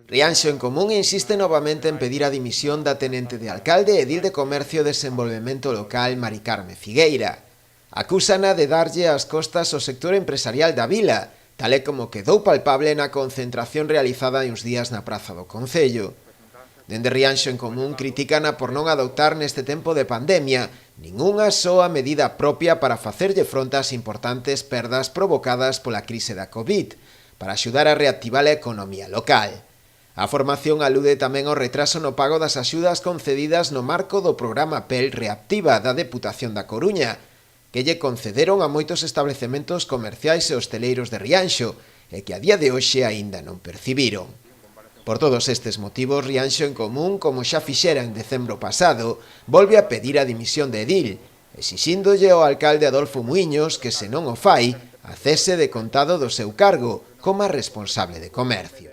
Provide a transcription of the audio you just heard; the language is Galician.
Rianxo en Común insiste novamente en pedir a dimisión da tenente de alcalde e edil de Comercio e Desenvolvemento Local Mari Carme Figueira. Acúsana de darlle as costas ao sector empresarial da vila, tal e como quedou palpable na concentración realizada hai uns días na praza do Concello. Dende Rianxo en Común criticana por non adoptar neste tempo de pandemia ningunha soa medida propia para facerlle fronte ás importantes perdas provocadas pola crise da COVID, para axudar a reactivar a economía local. A formación alude tamén ao retraso no pago das axudas concedidas no marco do programa PEL Reactiva da Deputación da Coruña, que lle concederon a moitos establecementos comerciais e hosteleiros de Rianxo e que a día de hoxe aínda non percibiron. Por todos estes motivos, Rianxo en Común, como xa fixera en decembro pasado, volve a pedir a dimisión de edil, exixíndolle ao alcalde Adolfo Muiños que, se non o fai, a cese de contado do seu cargo como a responsable de comercio.